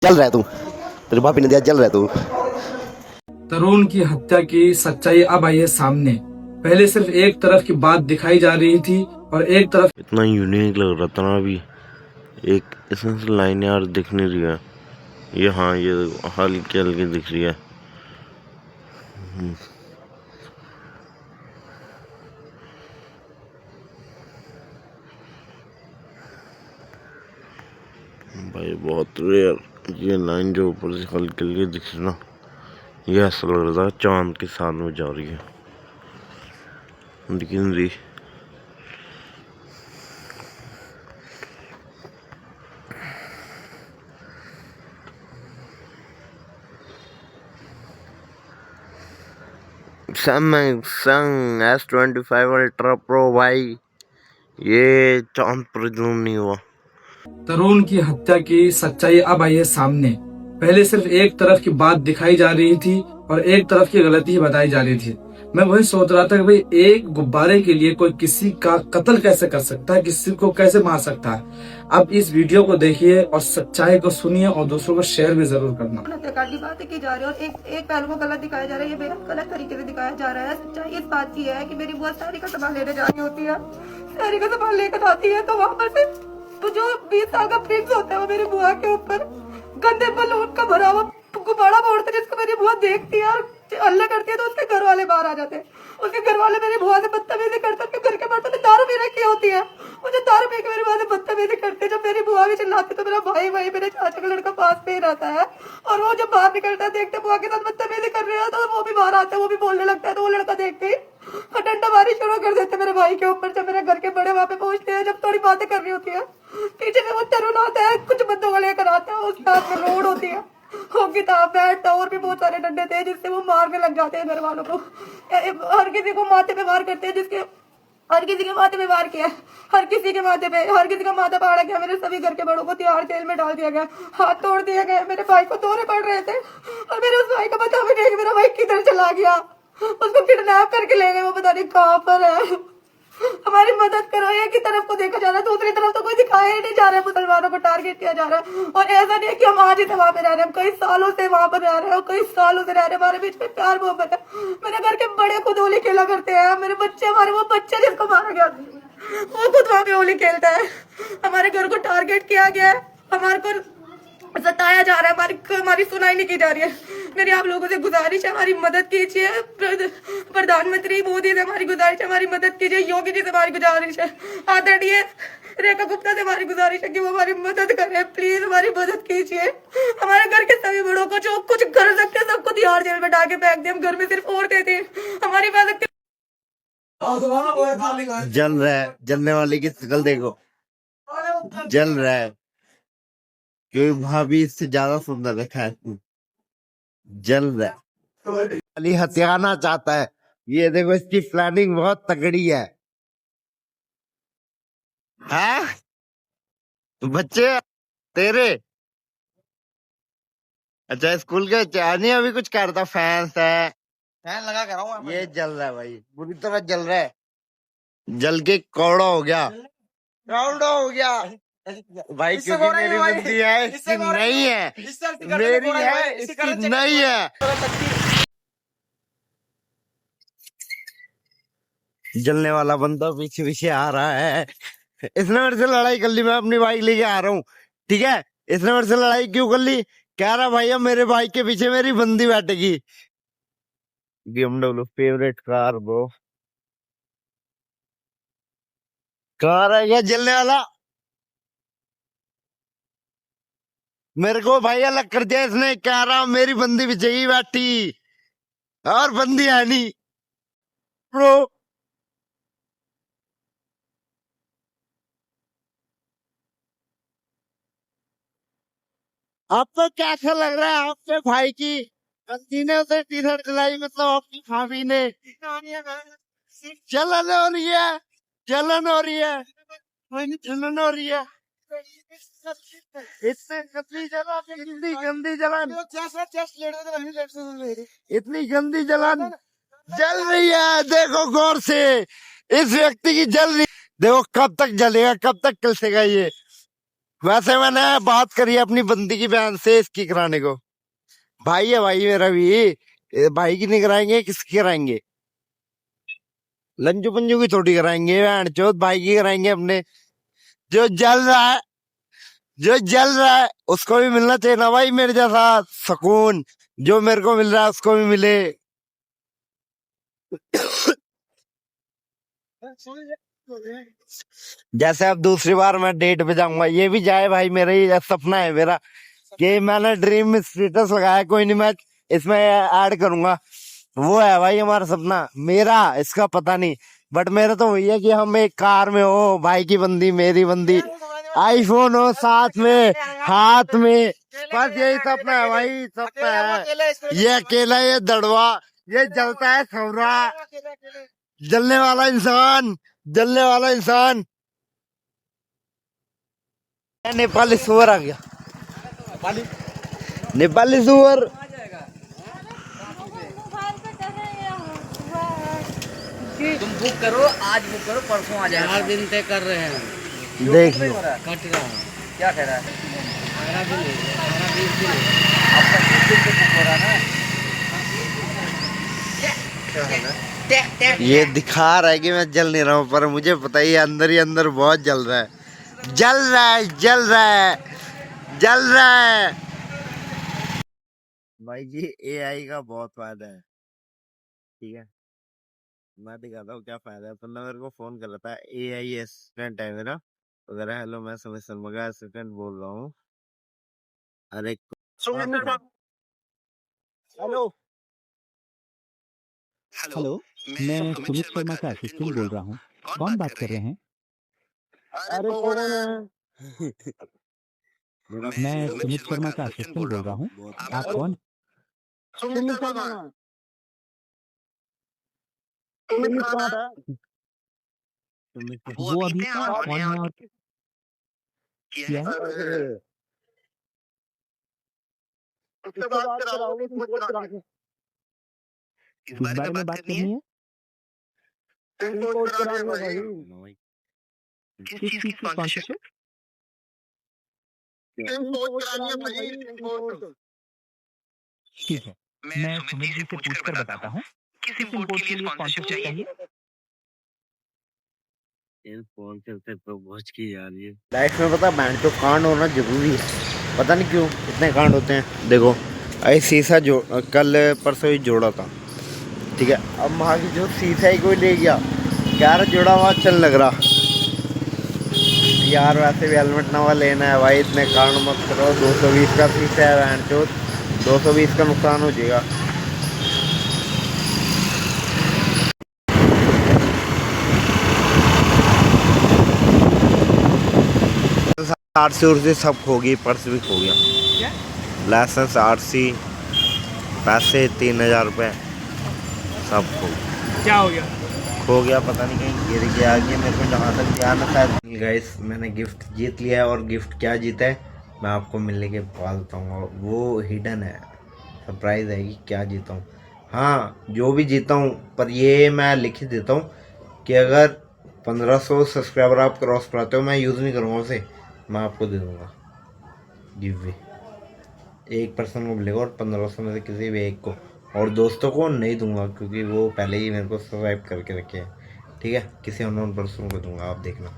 जल रहा है तू, तेरी भाभी ने दिया, जल रहा है तू। तरुण की हत्या की सच्चाई अब आई है सामने। पहले सिर्फ एक तरफ की बात दिखाई जा रही थी और एक तरफ इतना यूनिक लग रहा था ना अभी। एक इसमें से लाइन यार दिख नहीं रही है ये। हाँ ये हल्की हल्की दिख रही है। भाई बहुत रेयर ये लाइन जो ऊपर से हल्की हल्की दिख रही ना, ये ऐसा लग रहा था चांद के साथ में जा रही है, लेकिन रही। सैमसंग S25 अल्ट्रा प्रो भाई, ये चांद पर जूम नहीं हुआ। तरुण की हत्या की सच्चाई अब आई है सामने। पहले सिर्फ एक तरफ की बात दिखाई जा रही थी और एक तरफ की गलती ही बताई जा रही थी। मैं वही सोच रहा था कि भाई एक गुब्बारे के लिए कोई किसी का कत्ल कैसे कर सकता है, किसी को कैसे मार सकता है। अब इस वीडियो को देखिए और सच्चाई को सुनिए और दूसरों को शेयर भी जरूर करना। हत्याकांड की बातें की जा रही है और एक पहलू को गलत दिखाया जा रहा है। ये बेहद गलत तरीके से दिखाया जा रहा है। सच्चाई इस बात की है कि मेरी बुआ सारी का सामान लेने जा रही होती है, सारी का सामान लेकर आती है तो वहाँ पर से तो जो 20 साल का प्रिंस होता है वो मेरी बुआ के ऊपर गंदे बलून का भरा हुआ गुब्बारा फोड़ता है, जिसको मेरी बुआ देखती है और हल्ला करती है तो उसके घर वाले बाहर आ जाते हैं। उसके घर वाले मेरी बुआ से बदतमीजी करते हैं। उसके घर के बर्तन में दारू पी रखी होती है, मुझे दारू पी के मेरी बुआ से बदतमीजी करते हैं। जब मेरी बुआ भी चिल्लाती तो मेरा भाई मेरे चाचा का लड़का पास में ही रहता है और वो जब बाहर निकलता है देखते बुआ के साथ बदतमीजी कर रहे हैं तो वो भी बाहर आता है, वो भी बोलने लगता है। तो वो लड़का देखते ही डंडा मारी शुरू कर देते मेरे भाई के ऊपर। जब मेरे घर के बड़े वहाँ पे पहुंचते हैं, जब थोड़ी बातें कर रही होती है, पीछे में वो तरुण आता है, कुछ बंदों को लेकर आता है, उसके हाथ में रोड होती है, वो किताब बैठ और भी बहुत सारे डंडे थे जिससे वो मारने लग जाते हैं घर वालों को। हर किसी को माथे पे वार करते हैं, जिसके हर किसी के माथे पे वार किया, हर किसी के माथे पे, हर किसी का माथा फाड़ा गया। मेरे सभी घर के बड़ों को तिहाड़ जेल में डाल दिया गया, हाथ तोड़ दिए गए। मेरे भाई को तोड़े पड़ रहे थे और मेरे उस भाई का पता भी नहीं कि मेरा भाई किधर चला गया। उसको किडनैप करके ले गए, वो पता नहीं कहाँ पर है। हमारी मदद करो। एक ही तरफ को देखा जा रहा है, दूसरी तरफ तो कोई दिखाया ही नहीं जा रहा है। मुसलमानों को टारगेट किया जा रहा है और ऐसा नहीं है कि हम आज ही से वहां पे रह रहे हैं, हम कई सालों से वहां पर रह रहे हैं, कई सालों से रह रहे हैं। हमारे बीच में प्यार मोहब्बत है। मेरे घर के बड़े खुद होली खेला करते हैं, मेरे बच्चे, हमारे वो बच्चे जिसको मारा गया वो खुद वहां पे होली खेलता है। हमारे घर को टारगेट किया गया है, हमारे को सताया जा रहा है, हमारी सुनाई नहीं की जा रही है। मेरी आप लोगों से गुजारिश है, हमारी मदद कीजिए। प्रधानमंत्री मोदी से हमारी गुजारिश है, हमारी मदद कीजिए। योगी जी से हमारी गुजारिश है, आदरणीय रेखा गुप्ता से हमारी गुजारिश है कि वो हमारी मदद करें। प्लीज हमारी मदद कीजिए। हमारे घर के सभी बड़ों को जो कुछ कर सकते हैं सबको तिहाड़ जेल में डाके फेंक दे। हम घर में सिर्फ औरतें थी, हमारी मदद। जल रहा है, जलने वाले की शक्ल देखो, जल रहा है क्योंकि भाभी इससे ज्यादा सुंदर रखा है। जल रहा है, खाली हथियाना चाहता है। ये देखो इसकी प्लानिंग बहुत तगड़ी है। हाँ बच्चे तेरे, अच्छा स्कूल के नहीं अभी कुछ करता, फैंस है, फैन लगा कर रहा हूँ। ये जल रहा है भाई, बुरी तरह जल रहा है, जल के कौड़ा हो गया, कौड़ा हो गया भाई। क्योंकि मेरी बुद्धि है, इसकी नहीं है, मेरी है, इसकी नहीं है। जलने वाला बंदा पीछे पीछे आ रहा है। इसने मेरे से लड़ाई कर ली, मैं अपनी बाइक लेके आ रहा हूँ, ठीक है। इसने मेरे से लड़ाई क्यों कर ली, कह रहा भाई अब मेरे बाइक के पीछे मेरी बंदी बैठेगी। BMW favourite car bro. Car है क्या जलने वाला, मेरे को भाई अलग कर दिया इसने। कह रहा मेरी बंदी पीछे ही बैठी और बंदी है नहीं ब्रो। आपको कैसा लग रहा है, आपके भाई की बंदी ने उसे टी शर्ट दिलाई, मतलब आपकी भाभी ने। जलन हो रही है, जलन हो रही है, जलन हो रही है, इससे गंदी जलन, इतनी गंदी जलन, इतनी गंदी जलन जल रही है। देखो गौर से, इस व्यक्ति की जल रही, देखो कब तक जलेगा, कब तक कलसेगा ये। वैसे मैंने बात करी है अपनी बंदी की बहन से इसकी कराने को। भाई है भाई मेरा भी, भाई की नहीं कराएंगे किसकी कराएंगे? लंजू पंजू की थोड़ी कराएंगे, बहन चोद भाई की कराएंगे अपने। जो जल रहा है, जो जल रहा है उसको भी मिलना चाहिए ना भाई, मेरे जैसा सुकून जो मेरे को मिल रहा है उसको भी मिले। जैसे अब दूसरी बार मैं डेट पे जाऊंगा, ये भी जाए भाई, मेरा ही सपना है मेरा कि मैंने ड्रीम में स्टेटस लगाया, कोई नहीं मैं इसमें ऐड करूंगा। वो है भाई हमारा सपना, मेरा इसका पता नहीं, बट मेरा तो वही है कि हम एक कार में हो, भाई की बंदी मेरी बंदी, आईफोन हो साथ में हाथ में, बस यही सपना है भाई, सपना है। ये अकेला, ये दड़वा, ये जलता है खबरा, जलने वाला इंसान, जलने वाला इंसान। नेपाली सुअर आ गया, नेपाली सुअर। तुम बुक करो, आज बुक करो, परसों आ जाएगा। 4 दिन तय कर रहे हैं। देख लो कट रहा है। क्या कह रहा है? 18-20 दिन। आपका 20 दिन से बुक हो रहा है ना? ये दिखा रहा है कि मैं जल नहीं रहा हूँ, पर मुझे पता ही अंदर ही अंदर बहुत जल रहा है, जल रहा है, जल रहा है, जल रहा है। भाई जी एआई का बहुत फायदा है, ठीक है, मैं दिखाता हूँ क्या फायदा है। तुमने मेरे को फोन कर रहा था, एआई असिस्टेंट है मेरा वगैरह। हेलो, मैं सुमित शर्मा का असिस्टेंट बोल रहा हूँ। अरे हेलो हेलो, मैं सुमित शर्मा का असिस्टेंट बोल रहा हूँ। कौन बात कर रहे हैं? अरे कौन है? मैं सुमित शर्मा का असिस्टेंट बोल रहा हूँ। आप कौन? वो अभी कौन है और क्या है? किस बारे में बात करनी है? किस चीज की स्पॉन्सरशिप? ठीक है, मैं सुमित जी से पूछकर बताता हूँ। किस इम्पोर्ट के लिए स्पॉन्सरशिप चाहिए? लाइफ में पता बैंड तो कांड होना जरूरी है, पता नहीं क्यों इतने कांड होते हैं। देखो अरे शीशा जो कल परसों ही जोड़ा था, ठीक है, अब वहाँ की जो शीशा ही कोई ले गया, यार जोड़ा हुआ चल लग रहा यार, वैसे भी हेलमेट नवा लेना है भाई, इतने कांड मत करो। 220 का शीशा है बैंड चोट, 220 का नुकसान हो जाएगा। 800 सब खो गई, पर्स भी खो गया, लाइसेंस RC, पैसे 3000 रुपये सब खो गया। क्या हो गया? खो गया, पता नहीं कहीं गिर गया कि मेरे को जहाँ तक ध्यान है। शायद गाइस मैंने गिफ्ट जीत लिया है, और गिफ्ट क्या जीता है मैं आपको मिलने के बाद बताऊँगा, वो हिडन है, सरप्राइज़ है कि क्या जीता हूँ। हाँ जो भी जीता हूँ, पर ये मैं लिख ही देता हूँ कि अगर 1500 सब्सक्राइबर आप क्रॉस कराते हो, मैं यूज़ नहीं करूँगा उसे, मैं आपको दे दूँगा गिव वे। एक पर्सन को मिलेगा, और 1500 में से किसी भी एक को, और दोस्तों को नहीं दूंगा क्योंकि वो पहले ही मेरे को सब्सक्राइब करके रखे हैं, ठीक है, किसी अननोन पर्सन को दूंगा, आप देखना।